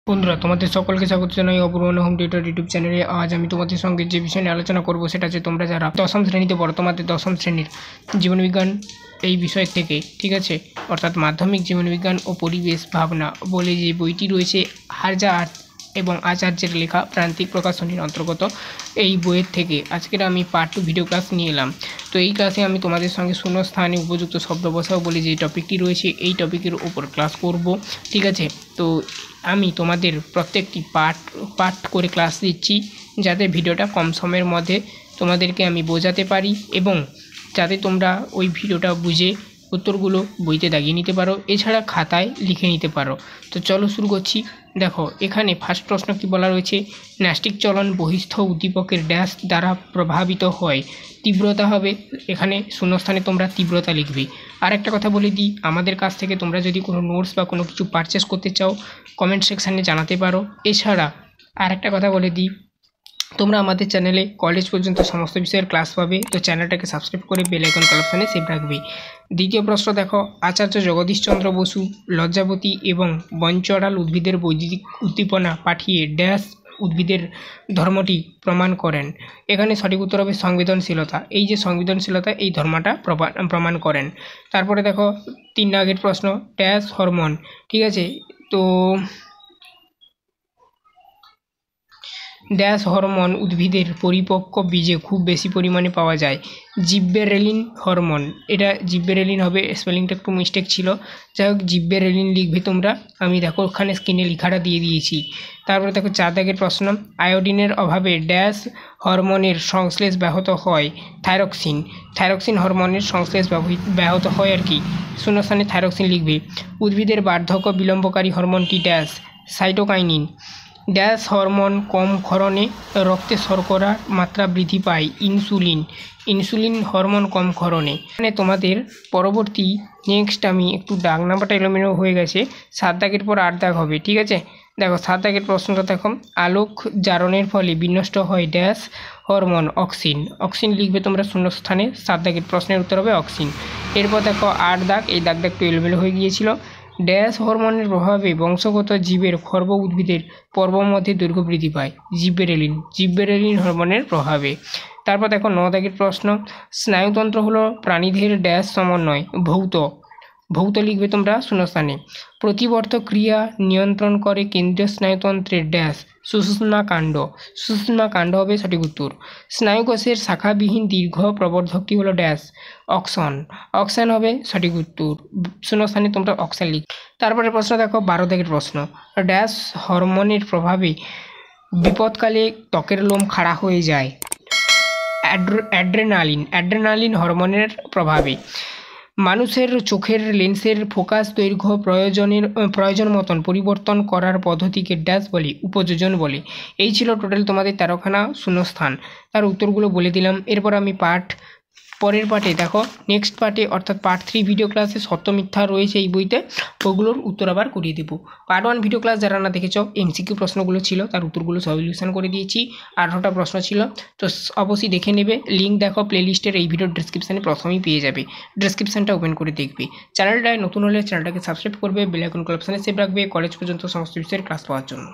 বন্ধুরা তোমাদের সকলকে স্বাগত জানাই অপূর্ণ হোম টিউটর ইউটিউব চ্যানেলে। আজ আমি তোমাদের সঙ্গে যে বিষয় নিয়ে আলোচনা করব সেটা হচ্ছে তোমরা যারা দশম শ্রেণীতে পড়ো, তোমাদের দশম শ্রেণীর জীবনবিজ্ঞান এই বিষয় থেকে, ঠিক আছে, অর্থাৎ মাধ্যমিক জীবনবিজ্ঞান ও পরিবেশ ভাবনা বলে যে বইটি রয়েছে হারজা এবং আচার্যের লেখা প্রান্তিক প্রকাশনীর অন্তর্গত এই বইয়ের থেকে আজকের আমি পার্ট 2 ভিডিও ক্লাস নিয়ে এলাম। তো এই ক্লাসে আমি তোমাদের সঙ্গে শূন্যস্থানে উপযুক্ত শব্দ বসাও বলে যে টপিকটি রয়েছে এই টপিকের উপর ক্লাস করব, ঠিক আছে। তো আমি তোমাদের প্রত্যেকটি পার্ট করে ক্লাস দিচ্ছি যাতে ভিডিওটা কম সময়ের মধ্যে তোমাদেরকে আমি বোঝাতে পারি এবং যাতে তোমরা ওই ভিডিওটা বুঝে উত্তরগুলো বইতে দাগিয়ে নিতে পারো, এছাড়া খাতায় লিখে নিতে পারো। তো চলো শুরু করছি। দেখো এখানে ফার্স্ট প্রশ্ন কি বলা রয়েছে, ন্যষ্টিক চলন বহিস্থ উদ্দীপকের ড্যাশ দ্বারা প্রভাবিত হয়। তীব্রতা হবে, এখানে শূন্যস্থানে তোমরা তীব্রতা লিখবে। আর একটা কথা বলে দিই, আমাদের কাছ থেকে তোমরা যদি কোনো নোটস বা কোনো কিছু পারচেস করতে চাও কমেন্ট সেকশানে জানাতে পারো। এছাড়া আর একটা কথা বলে দিই, তোমরা আমাদের চ্যানেলে কলেজ পর্যন্ত সমস্ত বিষয়ের ক্লাস পাবে, তো চ্যানেলটাকে সাবস্ক্রাইব করে বেল আইকন অপশানে সেভ রাখবে। দ্বিতীয় প্রশ্ন দেখো, আচার্য জগদীশচন্দ্র বসু লজ্জাবতী এবং বনচড়াল উদ্ভিদের বৈদ্যুতিক উদ্দীপনা পাঠিয়ে ড্যাশ উদ্ভিদের ধর্মটি প্রমাণ করেন। এখানে সঠিক উত্তর হবে সংবেদনশীলতা। এই যে সংবেদনশীলতা, এই ধর্মটা প্রমাণ করেন। তারপরে দেখো 3 আগের প্রশ্ন, ড্যাশ হরমোন, ঠিক আছে। তো ড্যাশ হরমোন উদ্ভিদের পরিপক্ক বীজে খুব বেশি পরিমাণে পাওয়া যায়। জিব্বেরেলিন হরমোন, এটা জিব্বেরেলিন হবে, স্পেলিংটা একটু মিস্টেক ছিল, যাই হোক জিব্বেরেলিন লিখবে তোমরা, আমি দেখো ওখানে স্ক্রিনে লেখাটা দিয়ে দিয়েছি। তারপরে দেখো 4 দাগের প্রশ্ন, আয়োডিনের অভাবে ড্যাশ হরমোনের সংশ্লেষ ব্যাহত হয়। থাইরক্সিন হরমোনের সংশ্লেষ ব্যাহত হয় আর কি, শূন্যস্থানে থাইরক্সিন লিখবে। উদ্ভিদের বার্ধক্য বিলম্বকারী হরমোনটি ড্যাশ সাইটোকাইনিন। ড্যাশ হরমোন কম ক্ষরণে রক্তে শর্করার মাত্রা বৃদ্ধি পায়। ইনসুলিন হরমোন কম ক্ষরণে। মানে তোমাদের পরবর্তী নেক্সট আমি একটু দাগ নাম্বারটা এলোমেলো হয়ে গেছে, 7 দাগের পর 8 দাগ হবে, ঠিক আছে। দেখো 7 দাগের প্রশ্নটা দেখো, আলোক জারণের ফলে বিনষ্ট হয় ড্যাশ হরমোন। অক্সিন লিখবে তোমরা শূন্যস্থানে, 7 দাগের প্রশ্নের উত্তর হবে অক্সিন। এরপর দেখো 8 দাগ, এই দাগটা একটু এলোমেলো হয়ে গিয়েছিল। ড্যাশ হরমোনের প্রভাবে বংশগত জীবের খর্ব উদ্ভিদের পর্ব মধ্যে দৈর্ঘ্য বৃদ্ধি পায়। জিব্বেরেলিন হরমোনের প্রভাবে। তারপর দেখো 9 দাগের প্রশ্ন, স্নায়ুতন্ত্র হলো প্রাণীদের ড্যাশ সমন্বয়। ভৌত লিখবে তোমরা শূন্যস্থানে। প্রতিবর্ত ক্রিয়া নিয়ন্ত্রণ করে কেন্দ্রীয় স্নায়ুতন্ত্রের ড্যাশ সুষুম্না কাণ্ড হবে সঠিক উত্তর। স্নায়ুকোষের শাখাবিহীন দীর্ঘ প্রবর্ধকটি হলো ড্যাশ অক্সন হবে সঠিক উত্তর, শূন্যস্থানে তোমরা অক্সন লিখ। তারপরে প্রশ্ন দেখো 12 দাগের প্রশ্ন, ড্যাশ হরমোনের প্রভাবে বিপদকালে ত্বকের লোম খাড়া হয়ে যায়। অ্যাড্রেনালিন হরমোনের প্রভাবে। মানুষের চোখের লেন্সের ফোকাস দৈর্ঘ্য প্রয়োজন মতন পরিবর্তন করার পদ্ধতিকে ড্যাশ বলে, উপযোজন বলে। এই ছিল টোটাল তোমাদের 13খানা শূন্যস্থান, তার উত্তরগুলো বলে দিলাম। এরপর আমি পরের পার্টে দেখো, নেক্সট পার্টে অর্থাৎ পার্ট 3 ভিডিও ক্লাসে সত্য মিথ্যা রয়েছে এই বইতে, ওগুলোর উত্তর আবার করিয়ে দেবো। পার্ট 1 ভিডিও ক্লাস যারা না দেখেছ, এমসিকিউ প্রশ্নগুলো ছিল, তার উত্তরগুলো সলিউশন করে দিয়েছি, 18টা প্রশ্ন ছিল, তো অবশ্যই দেখে নেবে। লিঙ্ক দেখো প্লেলিস্টের এই ভিডিওর ডেসক্রিপশানে প্রথমেই পেয়ে যাবে, ডেসক্রিপশানটা ওপেন করে দেখবে। চ্যানেলটায় নতুন হলে চ্যানেলটাকে সাবস্ক্রাইব করবে, বেল আইকন অপশানে সেভ রাখবে কলেজ পর্যন্ত সমস্ত বিষয়ের ক্লাস পাওয়ার জন্য।